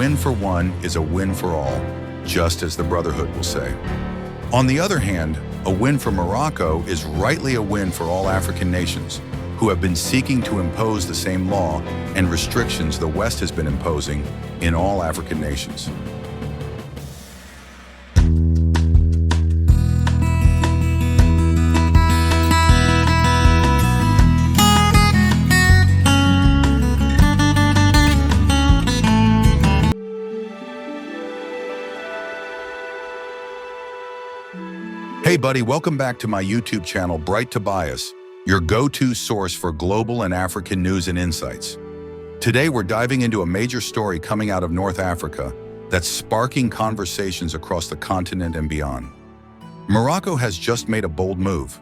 win for one is a win for all, just as the Brotherhood will say. On the other hand, a win for Morocco is rightly a win for all African nations, who have been seeking to impose the same law and restrictions the West has been imposing in all African nations. Hey buddy, welcome back to my YouTube channel, Bright Tobias, your go-to source for global and African news and insights. Today we're diving into a major story coming out of North Africa that's sparking conversations across the continent and beyond. Morocco has just made a bold move,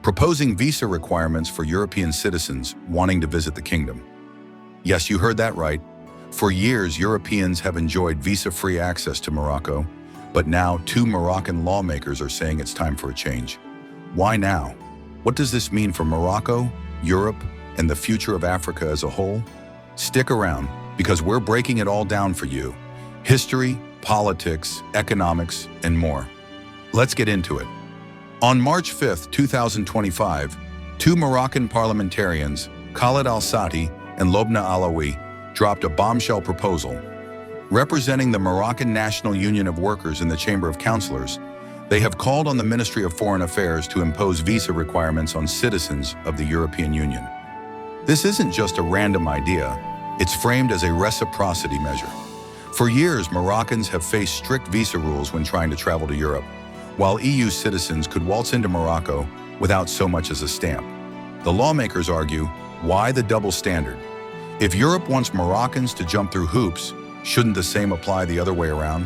proposing visa requirements for European citizens wanting to visit the kingdom. Yes, you heard that right. For years, Europeans have enjoyed visa-free access to Morocco, but now two Moroccan lawmakers are saying it's time for a change. Why now? What does this mean for Morocco, Europe, and the future of Africa as a whole? Stick around, because we're breaking it all down for you. History, politics, economics, and more. Let's get into it. On March 5th, 2025, two Moroccan parliamentarians, Khaled Al-Sati and Lobna Alawi, dropped a bombshell proposal. Representing the Moroccan National Union of Workers in the Chamber of Councillors, they have called on the Ministry of Foreign Affairs to impose visa requirements on citizens of the European Union. This isn't just a random idea, it's framed as a reciprocity measure. For years, Moroccans have faced strict visa rules when trying to travel to Europe, while EU citizens could waltz into Morocco without so much as a stamp. The lawmakers argue, why the double standard? If Europe wants Moroccans to jump through hoops, shouldn't the same apply the other way around?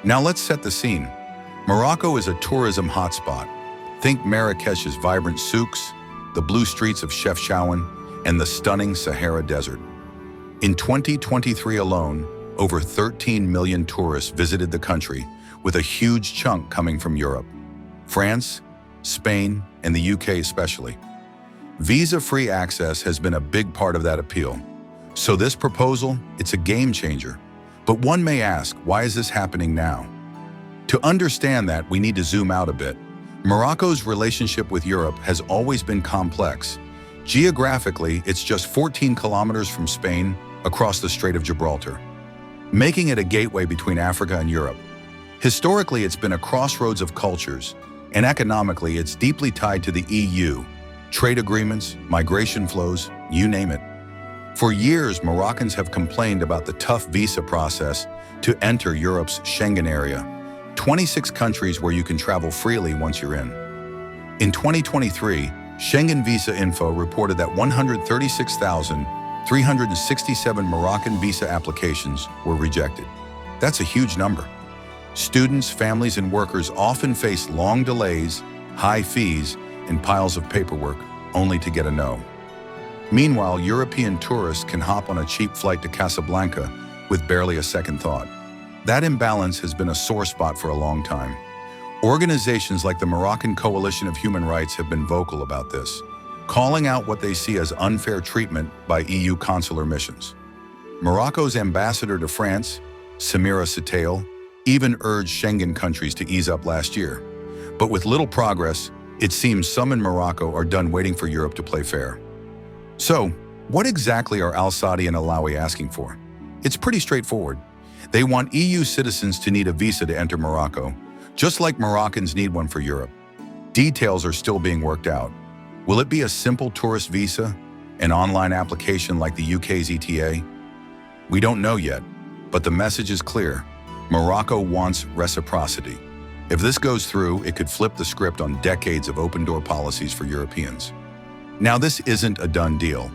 Now let's set the scene. Morocco is a tourism hotspot. Think Marrakech's vibrant souks, the blue streets of Chefchaouen, and the stunning Sahara Desert. In 2023 alone, over 13 million tourists visited the country, with a huge chunk coming from Europe, France, Spain, and the UK especially. Visa-free access has been a big part of that appeal. So this proposal, it's a game changer. But one may ask, why is this happening now? To understand that, we need to zoom out a bit. Morocco's relationship with Europe has always been complex. Geographically, it's just 14 kilometers from Spain across the Strait of Gibraltar, making it a gateway between Africa and Europe. Historically, it's been a crossroads of cultures, and economically, it's deeply tied to the EU. Trade agreements, migration flows, you name it. For years, Moroccans have complained about the tough visa process to enter Europe's Schengen area, 26 countries where you can travel freely once you're in. In 2023, Schengen Visa Info reported that 136,367 Moroccan visa applications were rejected. That's a huge number. Students, families, and workers often face long delays, high fees, and piles of paperwork, only to get a no. Meanwhile, European tourists can hop on a cheap flight to Casablanca with barely a second thought. That imbalance has been a sore spot for a long time. Organizations like the Moroccan Coalition of Human Rights have been vocal about this, calling out what they see as unfair treatment by EU consular missions. Morocco's ambassador to France, Samira Setail, even urged Schengen countries to ease up last year. But with little progress, it seems some in Morocco are done waiting for Europe to play fair. So, what exactly are Al-Sati and Alawi asking for? It's pretty straightforward. They want EU citizens to need a visa to enter Morocco, just like Moroccans need one for Europe. Details are still being worked out. Will it be a simple tourist visa, an online application like the UK's ETA? We don't know yet, but the message is clear. Morocco wants reciprocity. If this goes through, it could flip the script on decades of open-door policies for Europeans. Now, this isn't a done deal.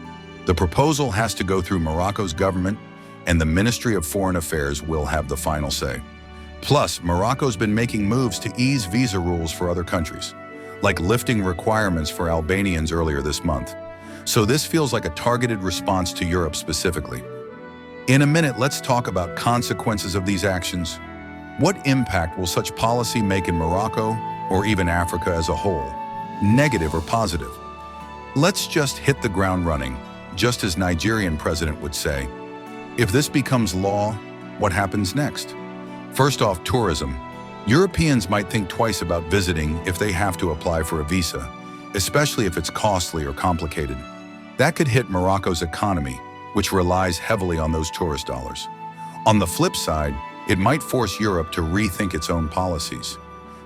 The proposal has to go through Morocco's government, and the Ministry of Foreign Affairs will have the final say. Plus, Morocco's been making moves to ease visa rules for other countries, like lifting requirements for Albanians earlier this month. So this feels like a targeted response to Europe specifically. In a minute, let's talk about consequences of these actions. What impact will such policy make in Morocco, or even Africa as a whole? Negative or positive? Let's just hit the ground running, just as Nigerian president would say. If this becomes law, what happens next? First off, tourism. Europeans might think twice about visiting if they have to apply for a visa, especially if it's costly or complicated. That could hit Morocco's economy, which relies heavily on those tourist dollars. On the flip side, it might force Europe to rethink its own policies.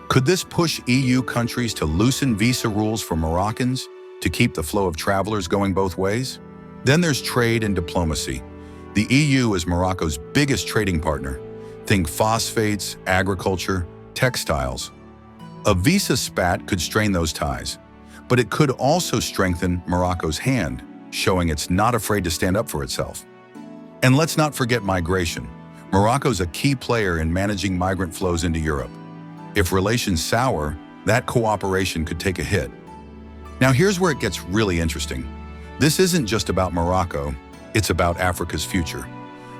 Could this push EU countries to loosen visa rules for Moroccans to keep the flow of travelers going both ways? Then there's trade and diplomacy. The EU is Morocco's biggest trading partner. Think phosphates, agriculture, textiles. A visa spat could strain those ties, but it could also strengthen Morocco's hand, showing it's not afraid to stand up for itself. And let's not forget migration. Morocco's a key player in managing migrant flows into Europe. If relations sour, that cooperation could take a hit. Now here's where it gets really interesting. This isn't just about Morocco, it's about Africa's future.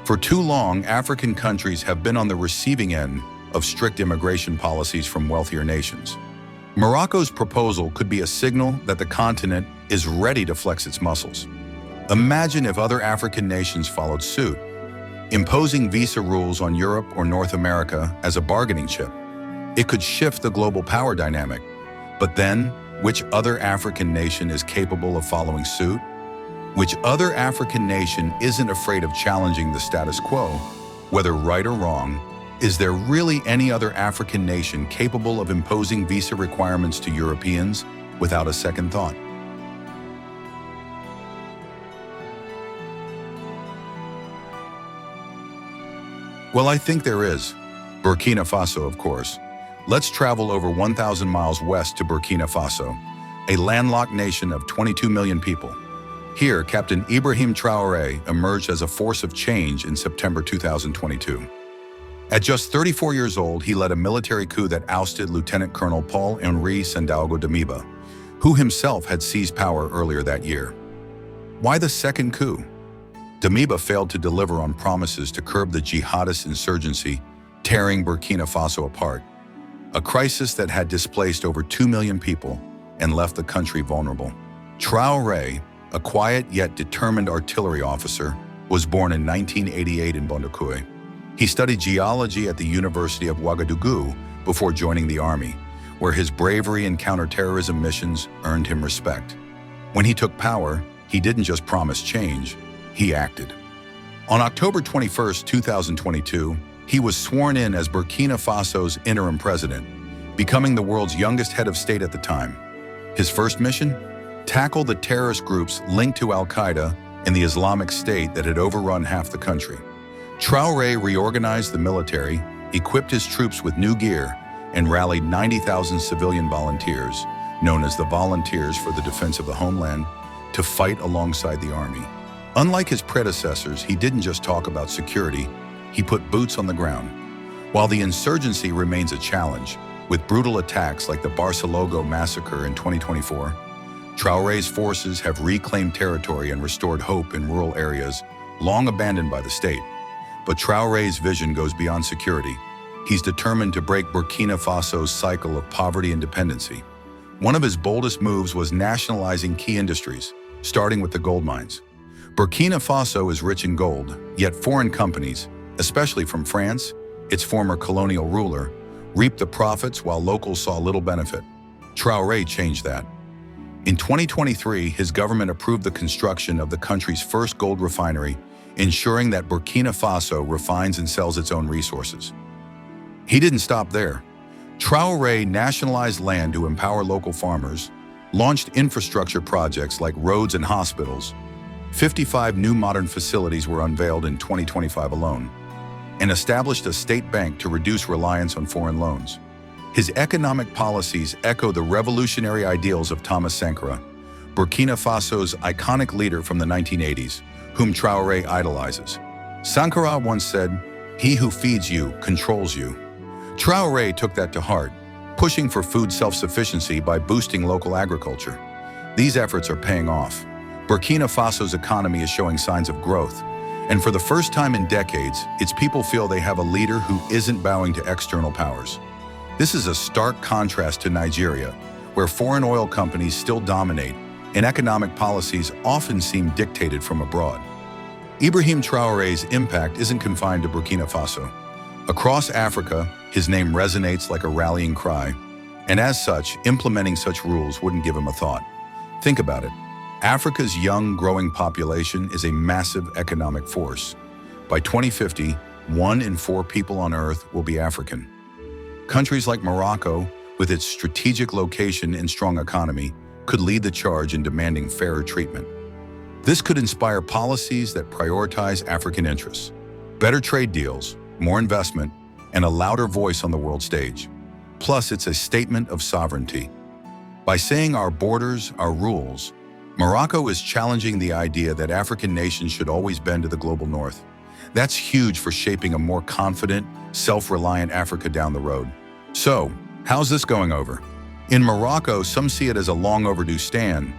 For too long, African countries have been on the receiving end of strict immigration policies from wealthier nations. Morocco's proposal could be a signal that the continent is ready to flex its muscles. Imagine if other African nations followed suit, imposing visa rules on Europe or North America as a bargaining chip. It could shift the global power dynamic. But then, which other African nation is capable of following suit? Which other African nation isn't afraid of challenging the status quo? Whether right or wrong, is there really any other African nation capable of imposing visa requirements to Europeans without a second thought? Well, I think there is. Burkina Faso, of course. Let's travel over 1,000 miles west to Burkina Faso, a landlocked nation of 22 million people. Here, Captain IBRAHIM TRAORE emerged as a force of change in September 2022. At just 34 years old, he led a military coup that ousted Lieutenant Colonel Paul-Henri Sandaogo Damiba, who himself had seized power earlier that year. Why the second coup? Damiba failed to deliver on promises to curb the jihadist insurgency, tearing Burkina Faso apart, a crisis that had displaced over 2 million people and left the country vulnerable. Traoré, a quiet yet determined artillery officer, was born in 1988 in Bondoukoui. He studied geology at the University of Ouagadougou before joining the army, where his bravery in counterterrorism missions earned him respect. When he took power, he didn't just promise change, he acted. On October 21, 2022, he was sworn in as Burkina Faso's interim president, becoming the world's youngest head of state at the time. His first mission? Tackle the terrorist groups linked to Al-Qaeda and the Islamic State that had overrun half the country. Traoré reorganized the military, equipped his troops with new gear, and rallied 90,000 civilian volunteers, known as the Volunteers for the Defense of the Homeland, to fight alongside the army. Unlike his predecessors, he didn't just talk about security, he put boots on the ground. While the insurgency remains a challenge, with brutal attacks like the Barcelogo massacre in 2024, Traoré's forces have reclaimed territory and restored hope in rural areas long abandoned by the state. But Traoré's vision goes beyond security. He's determined to break Burkina Faso's cycle of poverty and dependency. One of his boldest moves was nationalizing key industries, starting with the gold mines. Burkina Faso is rich in gold, yet foreign companies, especially from France, its former colonial ruler, reaped the profits while locals saw little benefit. Traoré changed that. In 2023, his government approved the construction of the country's first gold refinery, ensuring that Burkina Faso refines and sells its own resources. He didn't stop there. Traoré nationalized land to empower local farmers, launched infrastructure projects like roads and hospitals. 55 new modern facilities were unveiled in 2025 alone, and established a state bank to reduce reliance on foreign loans. His economic policies echo the revolutionary ideals of Thomas Sankara, Burkina Faso's iconic leader from the 1980s, whom Traoré idolizes. Sankara once said, "He who feeds you controls you." Traoré took that to heart, pushing for food self-sufficiency by boosting local agriculture. These efforts are paying off. Burkina Faso's economy is showing signs of growth, and for the first time in decades, its people feel they have a leader who isn't bowing to external powers. This is a stark contrast to Nigeria, where foreign oil companies still dominate and economic policies often seem dictated from abroad. Ibrahim Traore's impact isn't confined to Burkina Faso. Across Africa, his name resonates like a rallying cry, and as such, implementing such rules wouldn't give him a thought. Think about it. Africa's young, growing population is a massive economic force. By 2050, 1 in 4 people on Earth will be African. Countries like Morocco, with its strategic location and strong economy, could lead the charge in demanding fairer treatment. This could inspire policies that prioritize African interests, better trade deals, more investment, and a louder voice on the world stage. Plus, it's a statement of sovereignty. By saying our borders, our rules, Morocco is challenging the idea that African nations should always bend to the global north. That's huge for shaping a more confident, self-reliant Africa down the road. So, how's this going over? In Morocco, some see it as a long overdue stand.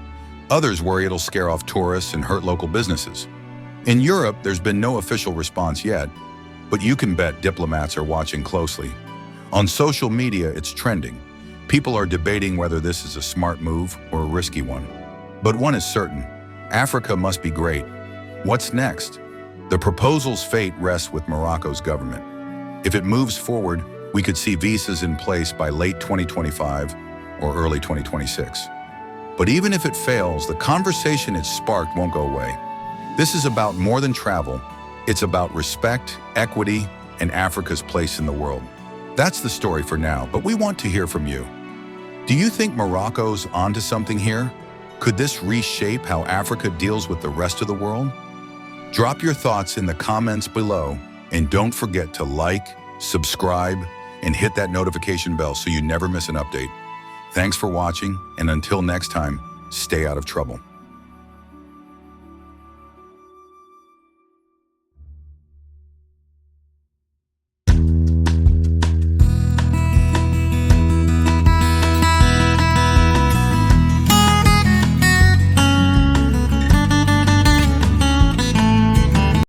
Others worry it'll scare off tourists and hurt local businesses. In Europe, there's been no official response yet, but you can bet diplomats are watching closely. On social media, it's trending. People are debating whether this is a smart move or a risky one. But one is certain, Africa must be great. What's next? The proposal's fate rests with Morocco's government. If it moves forward, we could see visas in place by late 2025 or early 2026. But even if it fails, the conversation it sparked won't go away. This is about more than travel. It's about respect, equity, and Africa's place in the world. That's the story for now, but we want to hear from you. Do you think Morocco's onto something here? Could this reshape how Africa deals with the rest of the world? Drop your thoughts in the comments below, and don't forget to like, subscribe, and hit that notification bell so you never miss an update. Thanks for watching, and until next time, stay out of trouble.